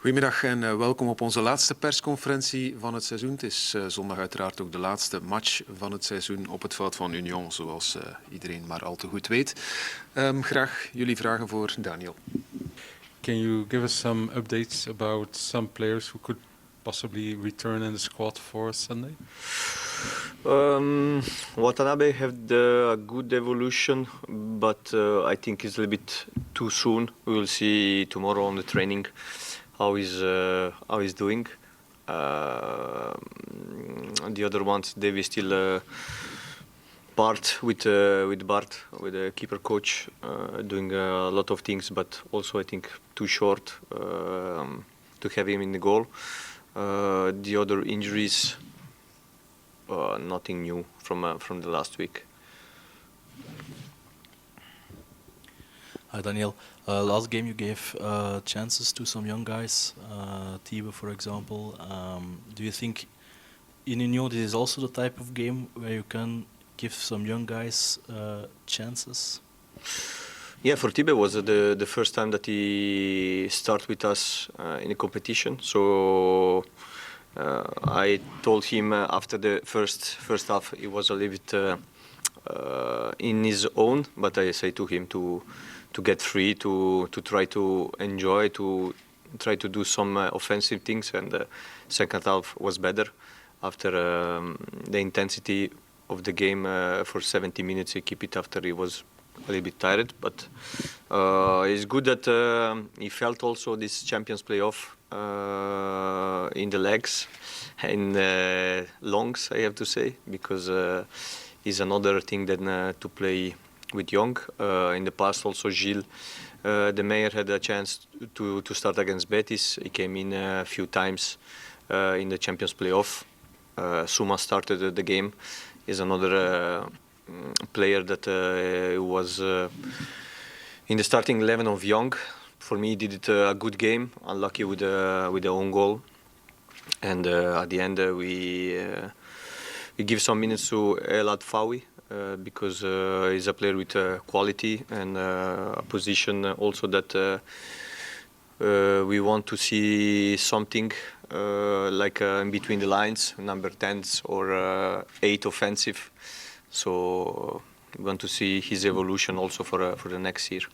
Goedemiddag en welkom op onze laatste persconferentie van het seizoen. Het is zondag uiteraard ook de laatste match van het seizoen op het veld van Union, zoals iedereen maar al te goed weet. Graag jullie vragen voor Daniel. Can you give us some updates about some players who could possibly return in the squad for Sunday? Watanabe had a good evolution, but I think it's a little bit too soon. We will see tomorrow on the training how he's doing. The other ones, they will still part with Bart, with the keeper coach, doing a lot of things, but also I think too short to have him in the goal. The other injuries, nothing new from the last week. Hi Daniel, last game you gave chances to some young guys, Thiebe for example. Do you think in Union this is also the type of game where you can give some young guys chances? Yeah, for Thiebe was the first time that he started with us in a competition. So I told him after the first half he was a little bit in his own, but I say to him to get free, to try to enjoy, to try to do some offensive things, and the second half was better after the intensity of the game for 70 minutes. He keep it after he was a little bit tired, but it's good that he felt also this Champions playoff in the legs, in lungs, I have to say, because it's another thing than to play with young. In the past also Gilles de Meyer had a chance to start against Betis. He came in a few times in the Champions playoff. Suma started the game. Is another player that was in the starting 11 of Young. For me, he did a good game. Unlucky with the own goal, and at the end we give some minutes to El Adfawi because he's a player with quality and a position also that we want to see something like in between the lines, number 10s or 8 offensive. So we want to see his evolution also for the next year.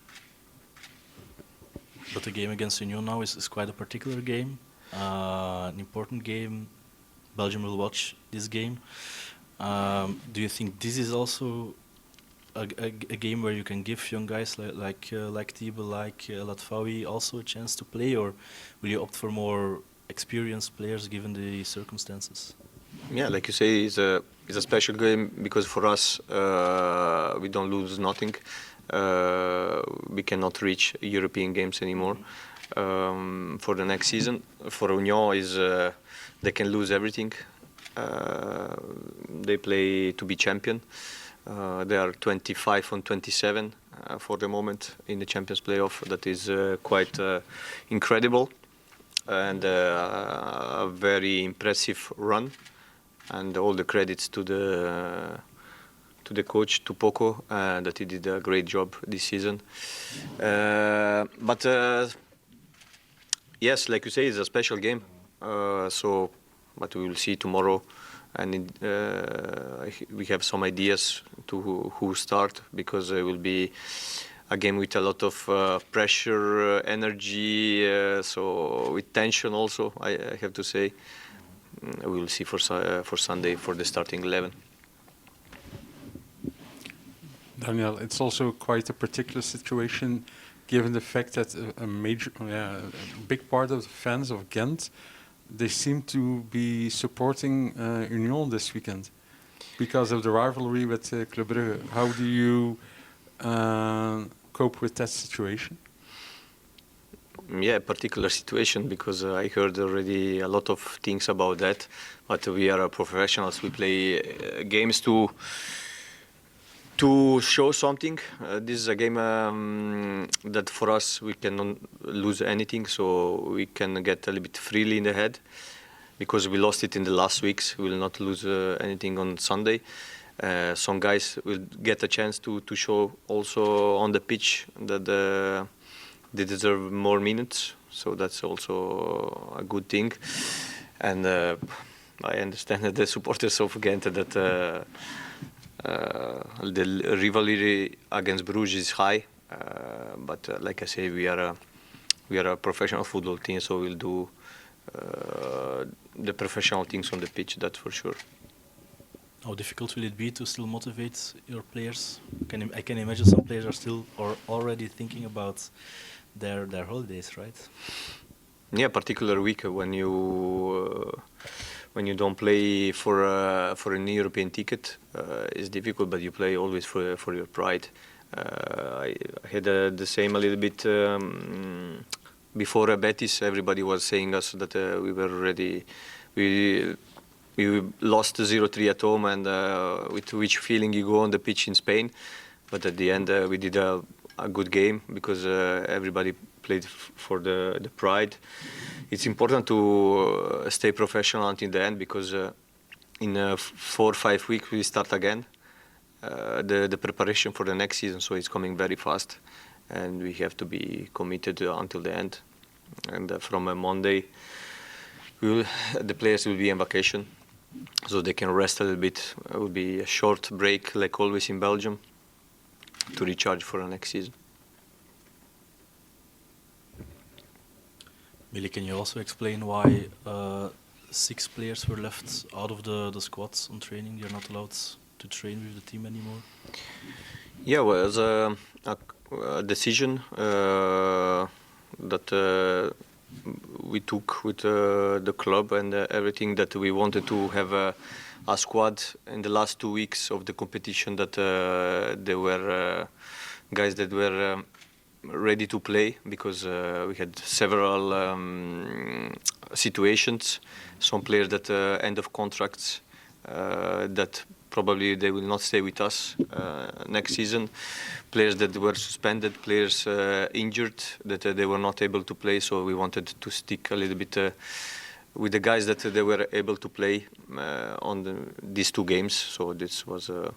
But the game against Union now is quite a particular game, an important game. Belgium will watch this game. Do you think this is also a game where you can give young guys like Thiebe, like Latfawi also a chance to play, or will you opt for more experienced players given the circumstances? Yeah, like you say, it's a special game because for us we don't lose nothing. We cannot reach European games anymore for the next season. For Union is they can lose everything. They play to be champion. They are 25 on 27 for the moment in the Champions playoff. That is quite incredible and a very impressive run. And all the credits to the coach, to Poco, that he did a great job this season. But yes, like you say, it's a special game. But we will see tomorrow, and we have some ideas to who start, because it will be a game with a lot of pressure, energy, so with tension also, I have to say. We will see for Sunday for the starting 11. Daniel, it's also quite a particular situation, given the fact that a big part of the fans of Gent, they seem to be supporting Union this weekend because of the rivalry with Club Brugge. How do you cope with that situation? Yeah, particular situation, because I heard already a lot of things about that. But we are professionals. We play games to show something. This is a game that for us we cannot lose anything, so we can get a little bit freely in the head, because we lost it in the last weeks. We will not lose anything on Sunday. Some guys will get a chance to show also on the pitch that they deserve more minutes. so that's also a good thing. And I understand that the supporters of Gent that the rivalry against Bruges is high, but like I say, we are a professional football team, so we'll do the professional things on the pitch. That's for sure. How difficult will it be to still motivate your players? I can imagine some players are still or already thinking about their holidays, right? Yeah, particular week when you don't play for an European ticket, it's difficult, but you play always for your pride. I had the same a little bit before Betis. Everybody was saying us that we were ready. We lost 0-3 at home, and with which feeling you go on the pitch in Spain. But at the end, we did a good game because everybody played for the pride. It's important to stay professional until the end because in 4 or 5 weeks we start again the preparation for the next season. So it's coming very fast, and we have to be committed until the end. And from a Monday, the players will be on vacation, so they can rest a little bit. It will be a short break, like always in Belgium, to recharge for the next season. Billy, can you also explain why 6 players were left out of the squads on training? You're not allowed to train with the team anymore? Yeah, well, it was a decision that we took with the club and everything, that we wanted to have a squad in the last 2 weeks of the competition, that there were guys that were ready to play, because we had several situations. Some players that end of contracts, that probably they will not stay with us next season. Players that were suspended, players injured, that they were not able to play. So we wanted to stick a little bit with the guys that they were able to play on these 2 games. So this was the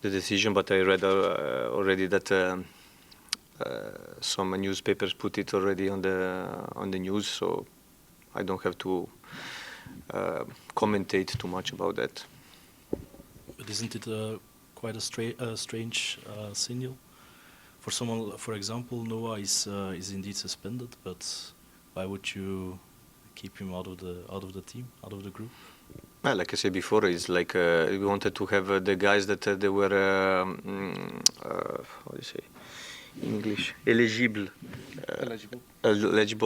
decision. But I read already that some newspapers put it already on the news. So I don't have to commentate too much about that. But isn't it quite a strange signal for someone? For example, Noah is indeed suspended, but why would you keep him out of the team, out of the group? Well, like I said before, it's like we wanted to have the guys that they were how do you say in English, eligible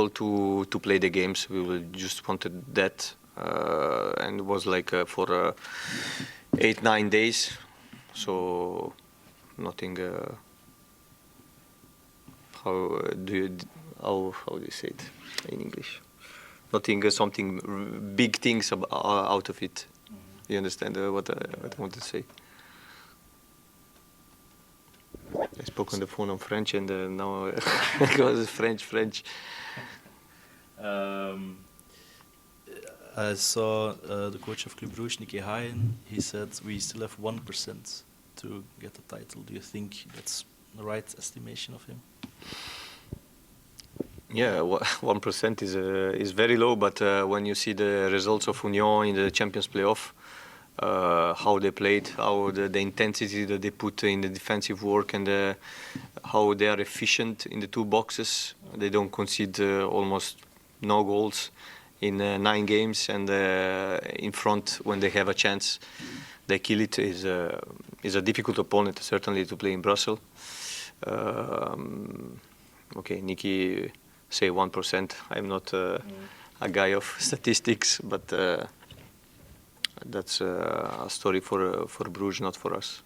to play the games. We will just wanted that, and it was like for 8-9 days. So nothing. How do you say it in English? Nothing. Something big things out of it. You understand what I want to say? I spoke on the phone in French, and now it was French. I saw the coach of Club Brugge, Nicky Hayen. He said we still have 1% to get the title. Do you think that's the right estimation of him? Yeah, 1% is very low. But when you see the results of Union in the Champions playoff, how they played, how the intensity that they put in the defensive work, and how they are efficient in the 2 boxes. They don't concede almost no goals in 9 games, and in front, when they have a chance, they kill it. Is a difficult opponent, certainly, to play in Brussels. Okay, Nicky say 1%. I'm not a guy of statistics, but that's a story for Bruges, not for us.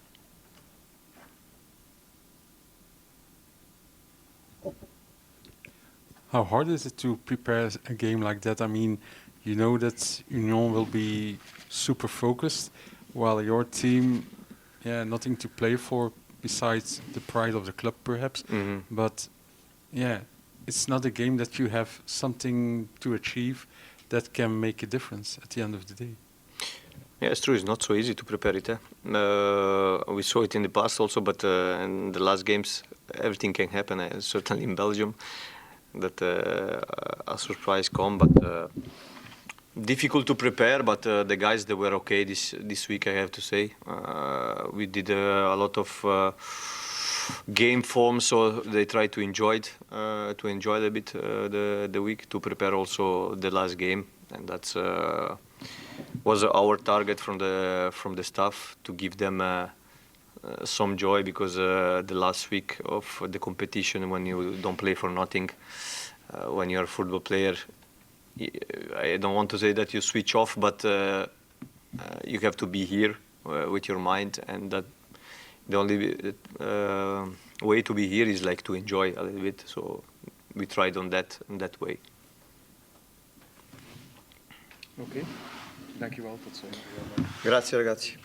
How hard is it to prepare a game like that? I mean, you know that Union will be super focused, while your team, nothing to play for besides the pride of the club, perhaps. Mm-hmm. But it's not a game that you have something to achieve that can make a difference at the end of the day. Yeah, it's true. It's not so easy to prepare it. We saw it in the past also, but in the last games, everything can happen. Certainly in Belgium, that a surprise come, but difficult to prepare. But the guys, they were okay this week, I have to say. We did a lot of game form, so they tried to enjoy a bit the week, to prepare also the last game, and that's was our target from the staff, to give them some joy, because the last week of the competition, when you don't play for nothing, when you're a football player, I don't want to say that you switch off, but you have to be here with your mind, and that the only way to be here is like to enjoy a little bit. So we tried on that way. Oké, dankjewel. Tot zo. Grazie ragazzi.